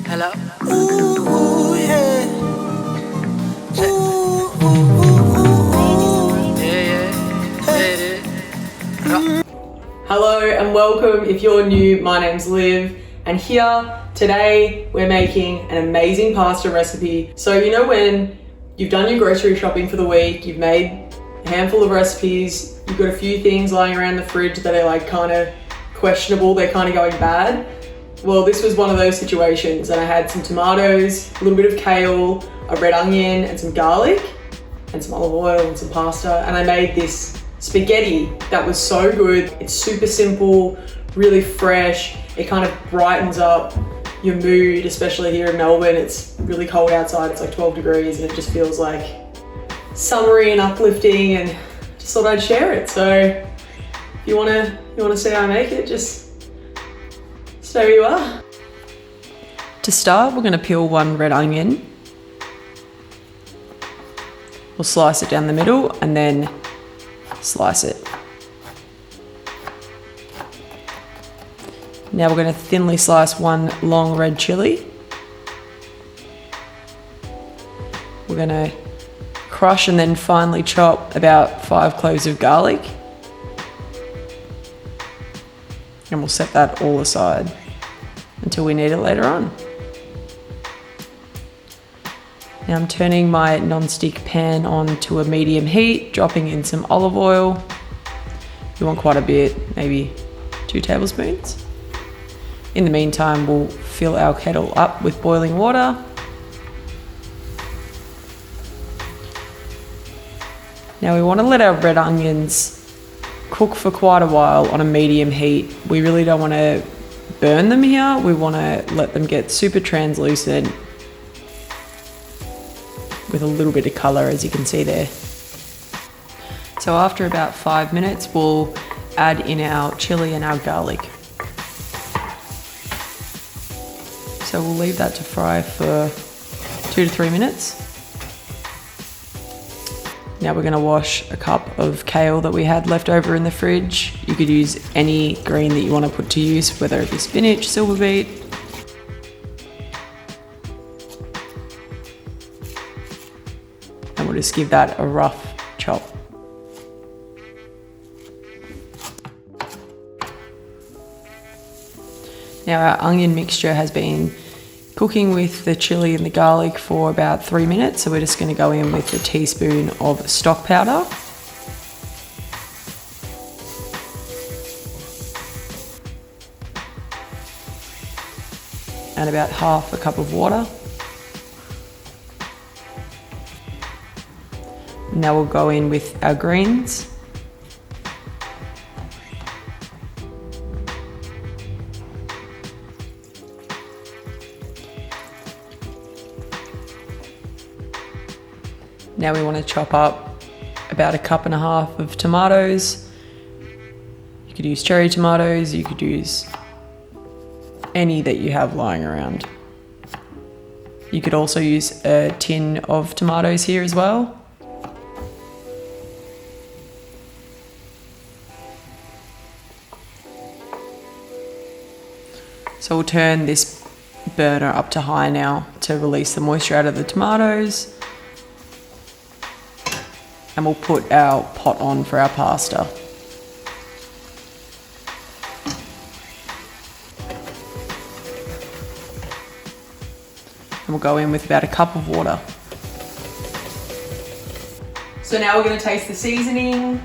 Hello? Ooh, yeah. Hello and welcome. If you're new, my name's Liv, and here today we're making an amazing pasta recipe. So you know when you've done your grocery shopping for the week, you've made a handful of recipes, you've got a few things lying around the fridge that are like kind of questionable, they're kind of going bad. Well, this was one of those situations, and I had some tomatoes, a little bit of kale, a red onion and some garlic and some olive oil and some pasta, and I made this spaghetti that was so good. It's super simple, really fresh. It kind of brightens up your mood, especially here in Melbourne. It's really cold outside, it's like 12 degrees, and it just feels like summery and uplifting, and just thought I'd share it. So if you wanna see how I make it, just stay where you are. To start, we're gonna peel one red onion. We'll slice it down the middle and then slice it. Now we're going to thinly slice one long red chilli. We're going to crush and then finely chop about 5 cloves of garlic. And we'll set that all aside until we need it later on. Now I'm turning my non-stick pan on to a medium heat, dropping in some olive oil. You want quite a bit, maybe 2 tablespoons. In the meantime, we'll fill our kettle up with boiling water. Now we want to let our red onions cook for quite a while on a medium heat. We really don't want to burn them here. We want to let them get super translucent with a little bit of colour, as you can see there. So after about 5 minutes, we'll add in our chilli and our garlic. So we'll leave that to fry for 2 to 3 minutes. Now we're gonna wash a cup of kale that we had left over in the fridge. You could use any green that you want to put to use, whether it be spinach, silver beet. And we'll just give that a rough chop. Now our onion mixture has been cooking with the chilli and the garlic for about 3 minutes, so we're just going to go in with a teaspoon of stock powder. And about half a cup of water. Now we'll go in with our greens. Now we want to chop up about 1.5 cups of tomatoes. You could use cherry tomatoes, you could use any that you have lying around. You could also use a tin of tomatoes here as well. So we'll turn this burner up to high now to release the moisture out of the tomatoes. And we'll put our pot on for our pasta. And we'll go in with about 1 cup of water. So now we're going to taste the seasoning.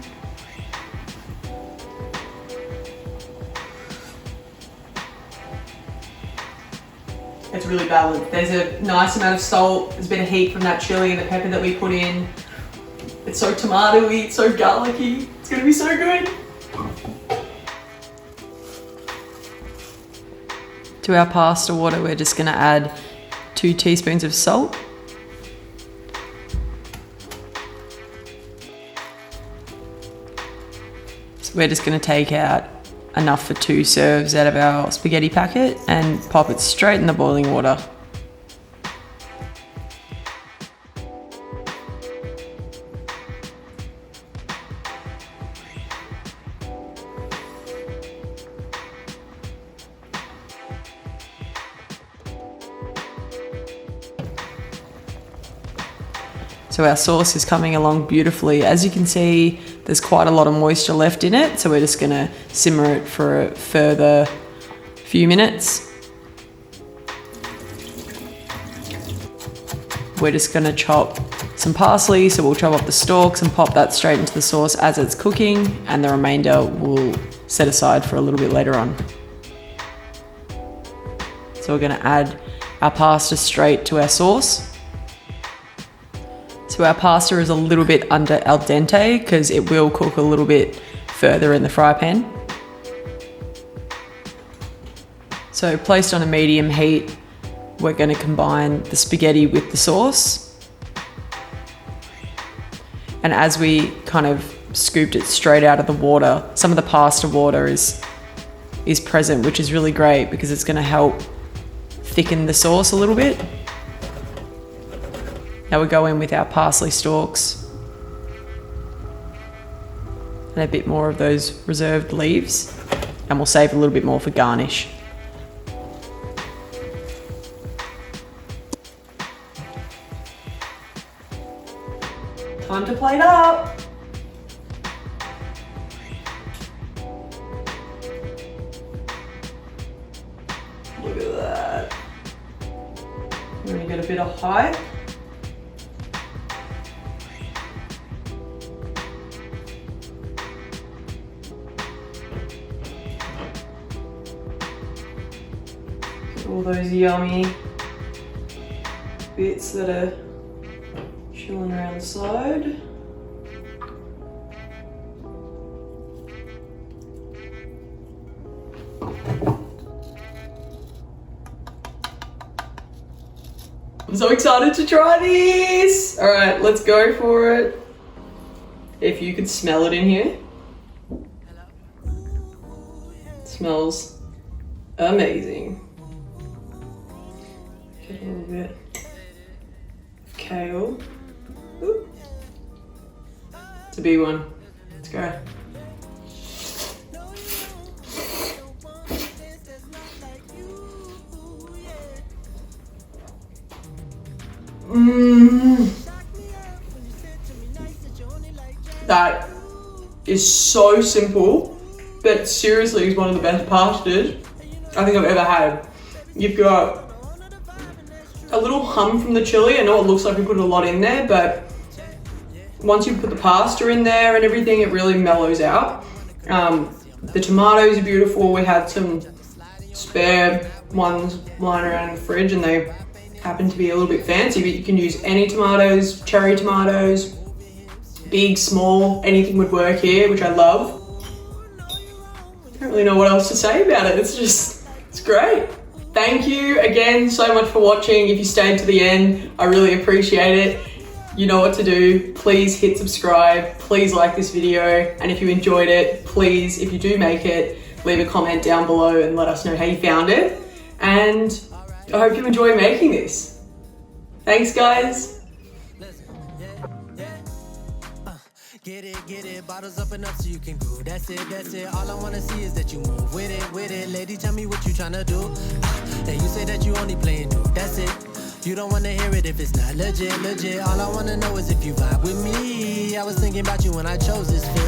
It's really balanced. There's a nice amount of salt, there's a bit of heat from that chili and the pepper that we put in. It's so tomatoey, it's so garlicky. It's gonna be so good. To our pasta water, we're just gonna add 2 teaspoons of salt. So we're just gonna take out enough for 2 serves out of our spaghetti packet and pop it straight in the boiling water. So our sauce is coming along beautifully. As you can see, there's quite a lot of moisture left in it, so we're just gonna simmer it for a further few minutes. We're just gonna chop some parsley, so we'll chop up the stalks and pop that straight into the sauce as it's cooking, and the remainder we'll set aside for a little bit later on. So we're gonna add our pasta straight to our sauce. So our pasta is a little bit under al dente because it will cook a little bit further in the fry pan. So placed on a medium heat, we're going to combine the spaghetti with the sauce. And as we kind of scooped it straight out of the water, some of the pasta water is present, which is really great because it's going to help thicken the sauce a little bit. Now we go in with our parsley stalks and a bit more of those reserved leaves, and we'll save a little bit more for garnish. Time to plate up. Look at that. We're gonna get a bit of height. All those yummy bits that are chilling around the side. I'm so excited to try this! All right, let's go for it. If you could smell it in here. It smells amazing. Get a little bit of kale. Ooh. It's a big one. Let's go. That is so simple, but seriously is one of the best pastas I think I've ever had. You've got a little hum from the chili. I know it looks like we put a lot in there, but once you put the pasta in there and everything, it really mellows out. The tomatoes are beautiful. We had some spare ones lying around in the fridge and they happen to be a little bit fancy, but you can use any tomatoes, cherry tomatoes, big, small, anything would work here, which I love. I don't really know what else to say about it. It's great. Thank you again so much for watching. If you stayed to the end, I really appreciate it. You know what to do. Please hit subscribe. Please like this video. And if you enjoyed it, please, if you do make it, leave a comment down below and let us know how you found it. And I hope you enjoy making this. Thanks, guys. Get it, bottles up and up so you can go. That's it, all I wanna see is that you move with it. Lady, tell me what you tryna do. And you say that you only playing new, that's it. You don't wanna hear it if it's not legit. All I wanna know is if you vibe with me. I was thinking about you when I chose this fit.